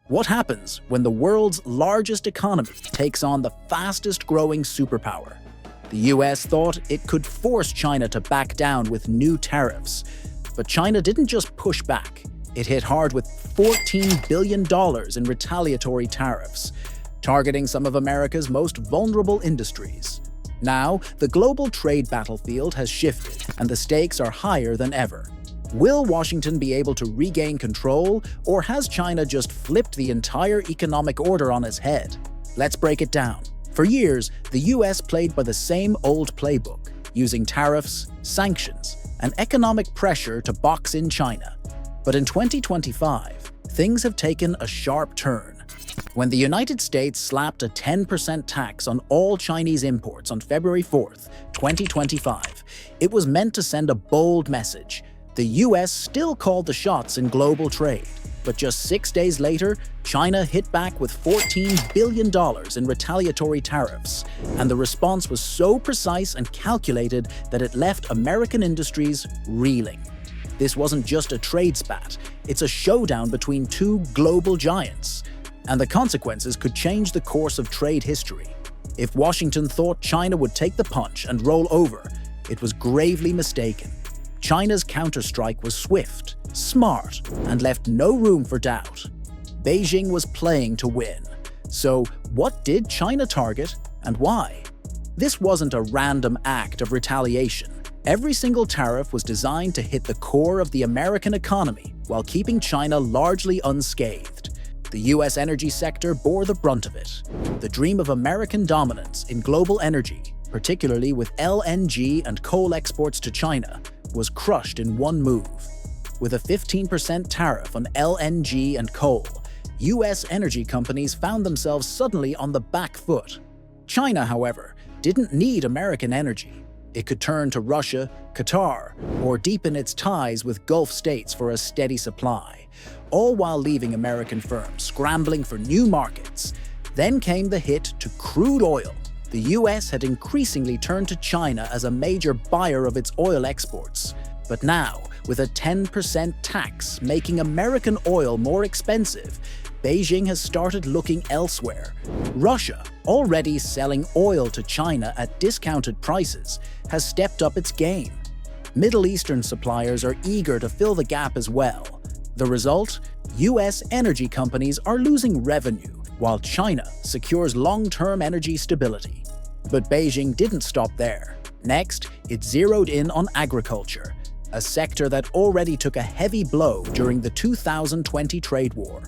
What happens when the world's largest economy takes on the fastest-growing superpower? The US thought it could force China to back down with new tariffs. But China didn't just push back. It hit hard with $14 billion in retaliatory tariffs, targeting some of America's most vulnerable industries. Now, the global trade battlefield has shifted, and the stakes are higher than ever. Will Washington be able to regain control, or has China just flipped the entire economic order on its head? Let's break it down. For years, the US played by the same old playbook, using tariffs, sanctions, and economic pressure to box in China. But in 2025, things have taken a sharp turn. When the United States slapped a 10% tax on all Chinese imports on February 4th, 2025, it was meant to send a bold message. The US still called the shots in global trade, but just 6 days later, China hit back with $14 billion in retaliatory tariffs, and the response was so precise and calculated that it left American industries reeling. This wasn't just a trade spat, it's a showdown between two global giants, and the consequences could change the course of trade history. If Washington thought China would take the punch and roll over, it was gravely mistaken. China's counterstrike was swift, smart, and left no room for doubt. Beijing was playing to win. So, what did China target, and why? This wasn't a random act of retaliation. Every single tariff was designed to hit the core of the American economy while keeping China largely unscathed. The US energy sector bore the brunt of it. The dream of American dominance in global energy, particularly with LNG and coal exports to China, was crushed in one move. With a 15% tariff on LNG and coal, US energy companies found themselves suddenly on the back foot. China, however, didn't need American energy. It could turn to Russia, Qatar, or deepen its ties with Gulf states for a steady supply, all while leaving American firms scrambling for new markets. Then came the hit to crude oil. The US had increasingly turned to China as a major buyer of its oil exports. But now, with a 10% tax making American oil more expensive, Beijing has started looking elsewhere. Russia, already selling oil to China at discounted prices, has stepped up its game. Middle Eastern suppliers are eager to fill the gap as well. The result? US energy companies are losing revenue, while China secures long-term energy stability. But Beijing didn't stop there. Next, it zeroed in on agriculture, a sector that already took a heavy blow during the 2020 trade war.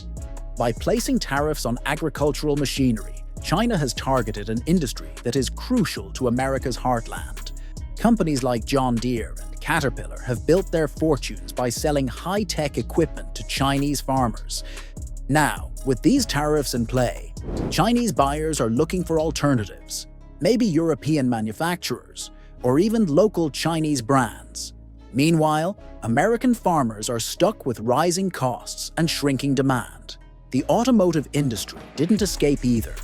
By placing tariffs on agricultural machinery, China has targeted an industry that is crucial to America's heartland. Companies like John Deere and Caterpillar have built their fortunes by selling high-tech equipment to Chinese farmers. Now, with these tariffs in play, Chinese buyers are looking for alternatives, maybe European manufacturers, or even local Chinese brands. Meanwhile, American farmers are stuck with rising costs and shrinking demand. The automotive industry didn't escape either.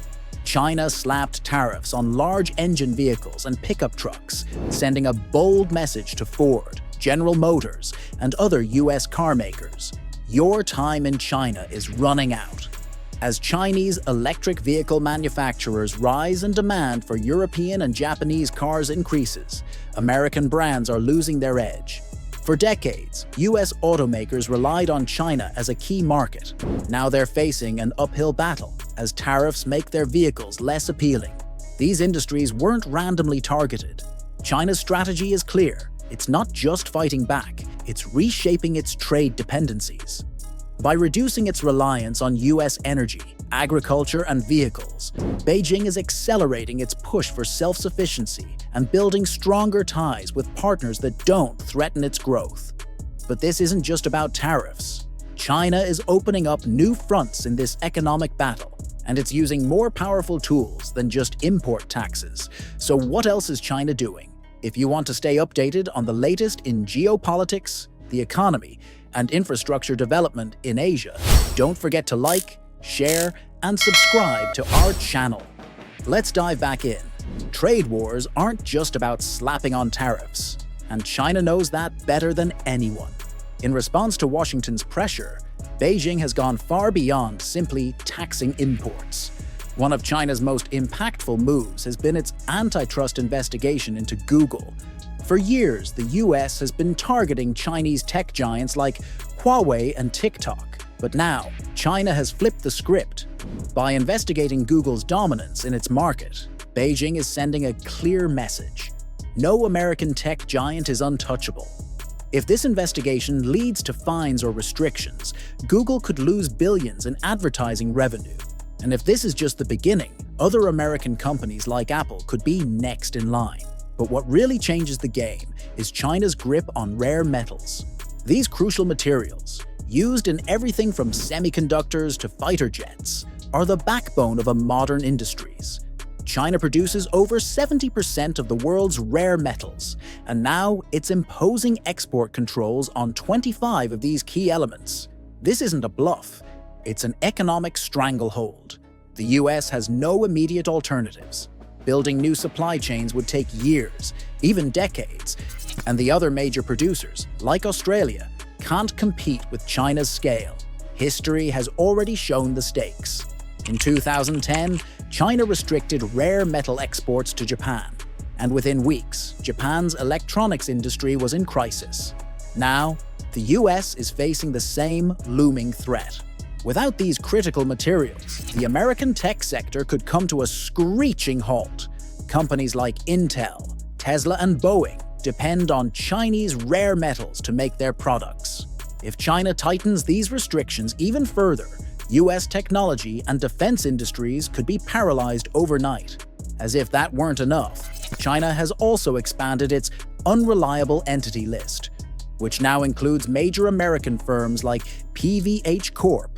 China slapped tariffs on large engine vehicles and pickup trucks, sending a bold message to Ford, General Motors, and other US car makers. Your time in China is running out. As Chinese electric vehicle manufacturers rise in demand for European and Japanese cars increases, American brands are losing their edge. For decades, US automakers relied on China as a key market. Now they're facing an uphill battle as tariffs make their vehicles less appealing. These industries weren't randomly targeted. China's strategy is clear. It's not just fighting back, it's reshaping its trade dependencies. By reducing its reliance on US energy, agriculture, and vehicles, Beijing is accelerating its push for self-sufficiency and building stronger ties with partners that don't threaten its growth. But this isn't just about tariffs. China is opening up new fronts in this economic battle, and it's using more powerful tools than just import taxes. So what else is China doing? If you want to stay updated on the latest in geopolitics, the economy, and infrastructure development in Asia, don't forget to like, share, and subscribe to our channel. Let's dive back in. Trade wars aren't just about slapping on tariffs, and China knows that better than anyone. In response to Washington's pressure, Beijing has gone far beyond simply taxing imports. One of China's most impactful moves has been its antitrust investigation into Google. For years, the US has been targeting Chinese tech giants like Huawei and TikTok. But now, China has flipped the script. By investigating Google's dominance in its market, Beijing is sending a clear message. No American tech giant is untouchable. If this investigation leads to fines or restrictions, Google could lose billions in advertising revenue. And if this is just the beginning, other American companies like Apple could be next in line. But what really changes the game is China's grip on rare metals. These crucial materials, used in everything from semiconductors to fighter jets, are the backbone of modern industries. China produces over 70% of the world's rare metals, and now it's imposing export controls on 25 of these key elements. This isn't a bluff, it's an economic stranglehold. The US has no immediate alternatives. Building new supply chains would take years, even decades, and the other major producers, like Australia, can't compete with China's scale. History has already shown the stakes. In 2010, China restricted rare metal exports to Japan, and within weeks, Japan's electronics industry was in crisis. Now, the US is facing the same looming threat. Without these critical materials, the American tech sector could come to a screeching halt. Companies like Intel, Tesla, and Boeing depend on Chinese rare metals to make their products. If China tightens these restrictions even further, US technology and defense industries could be paralyzed overnight. As if that weren't enough, China has also expanded its unreliable entity list, which now includes major American firms like PVH Corp,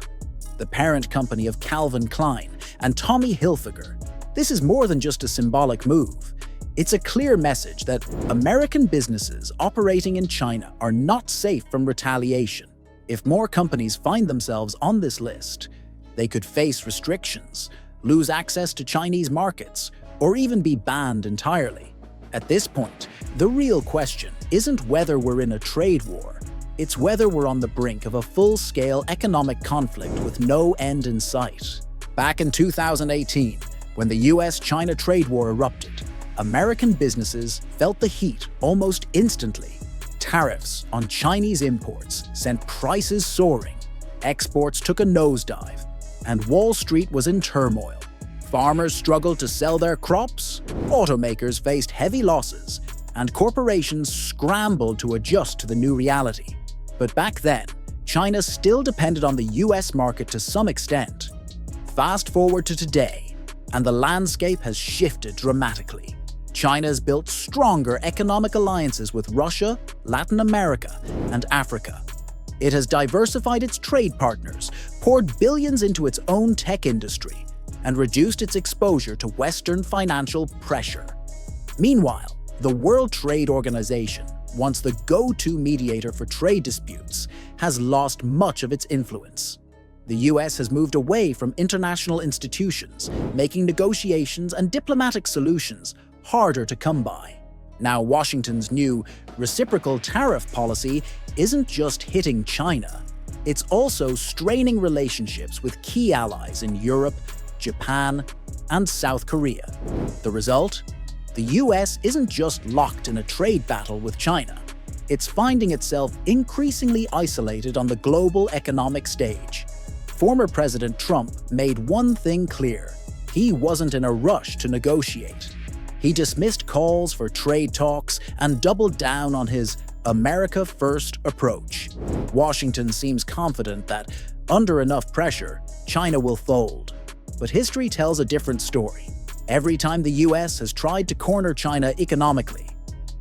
the parent company of Calvin Klein, and Tommy Hilfiger. This is more than just a symbolic move. It's a clear message that American businesses operating in China are not safe from retaliation. If more companies find themselves on this list, they could face restrictions, lose access to Chinese markets, or even be banned entirely. At this point, the real question isn't whether we're in a trade war, it's whether we're on the brink of a full-scale economic conflict with no end in sight. Back in 2018, when the US-China trade war erupted, American businesses felt the heat almost instantly. Tariffs on Chinese imports sent prices soaring, exports took a nosedive, and Wall Street was in turmoil. Farmers struggled to sell their crops, automakers faced heavy losses, and corporations scrambled to adjust to the new reality. But back then, China still depended on the US market to some extent. Fast forward to today, and the landscape has shifted dramatically. China's built stronger economic alliances with Russia, Latin America, and Africa. It has diversified its trade partners, poured billions into its own tech industry, and reduced its exposure to Western financial pressure. Meanwhile, the World Trade Organization, once the go-to mediator for trade disputes, has lost much of its influence. The US has moved away from international institutions, making negotiations and diplomatic solutions harder to come by. Now, Washington's new reciprocal tariff policy isn't just hitting China, it's also straining relationships with key allies in Europe, Japan, and South Korea. The result? The US isn't just locked in a trade battle with China, it's finding itself increasingly isolated on the global economic stage. Former President Trump made one thing clear: he wasn't in a rush to negotiate. He dismissed calls for trade talks and doubled down on his America First approach. Washington seems confident that, under enough pressure, China will fold. But history tells a different story. Every time the US has tried to corner China economically,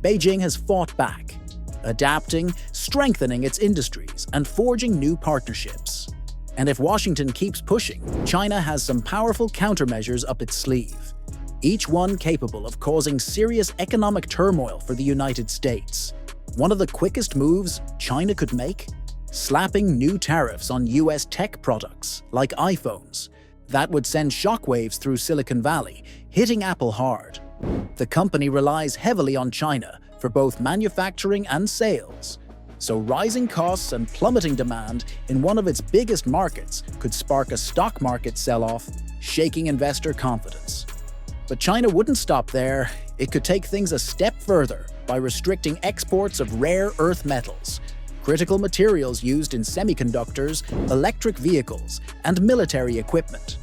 Beijing has fought back, adapting, strengthening its industries, and forging new partnerships. And if Washington keeps pushing, China has some powerful countermeasures up its sleeve, each one capable of causing serious economic turmoil for the United States. One of the quickest moves China could make? Slapping new tariffs on US tech products, like iPhones. That would send shockwaves through Silicon Valley, hitting Apple hard. The company relies heavily on China for both manufacturing and sales. So rising costs and plummeting demand in one of its biggest markets could spark a stock market sell-off, shaking investor confidence. But China wouldn't stop there. It could take things a step further by restricting exports of rare earth metals, critical materials used in semiconductors, electric vehicles, and military equipment.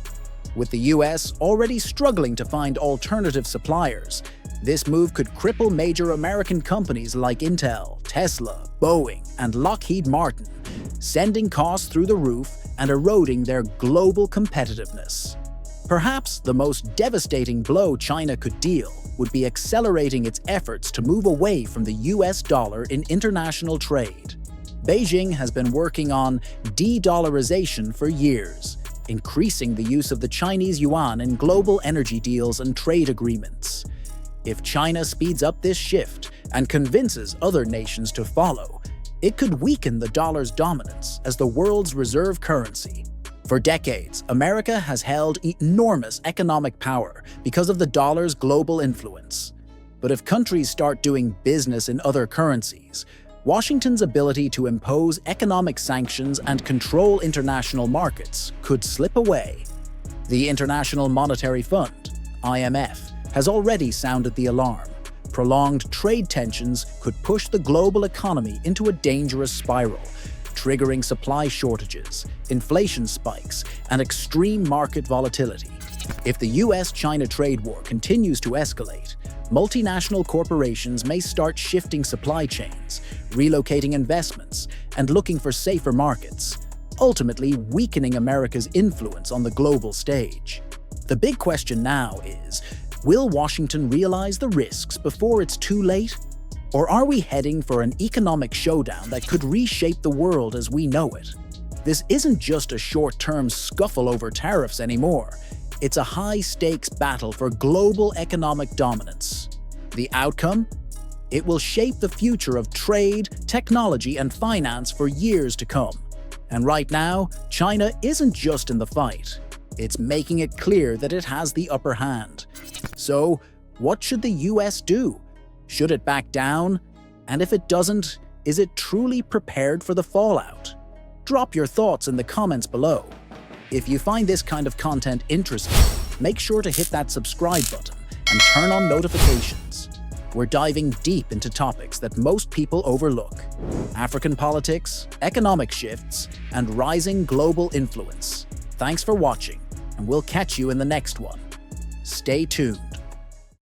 With the US already struggling to find alternative suppliers, this move could cripple major American companies like Intel, Tesla, Boeing, and Lockheed Martin, sending costs through the roof and eroding their global competitiveness. Perhaps the most devastating blow China could deal would be accelerating its efforts to move away from the US dollar in international trade. Beijing has been working on de-dollarization for years, increasing the use of the Chinese yuan in global energy deals and trade agreements. If China speeds up this shift and convinces other nations to follow, it could weaken the dollar's dominance as the world's reserve currency. For decades, America has held enormous economic power because of the dollar's global influence. But if countries start doing business in other currencies, Washington's ability to impose economic sanctions and control international markets could slip away. The International Monetary Fund, IMF, has already sounded the alarm. Prolonged trade tensions could push the global economy into a dangerous spiral, triggering supply shortages, inflation spikes, and extreme market volatility. If the US-China trade war continues to escalate, multinational corporations may start shifting supply chains, relocating investments, and looking for safer markets, ultimately weakening America's influence on the global stage. The big question now is, will Washington realize the risks before it's too late? Or are we heading for an economic showdown that could reshape the world as we know it? This isn't just a short-term scuffle over tariffs anymore. It's a high-stakes battle for global economic dominance. The outcome? It will shape the future of trade, technology, and finance for years to come. And right now, China isn't just in the fight. It's making it clear that it has the upper hand. So, what should the US do? Should it back down? And if it doesn't, is it truly prepared for the fallout? Drop your thoughts in the comments below. If you find this kind of content interesting, make sure to hit that subscribe button and turn on notifications. We're diving deep into topics that most people overlook: African politics, economic shifts, and rising global influence. Thanks for watching, and we'll catch you in the next one. Stay tuned.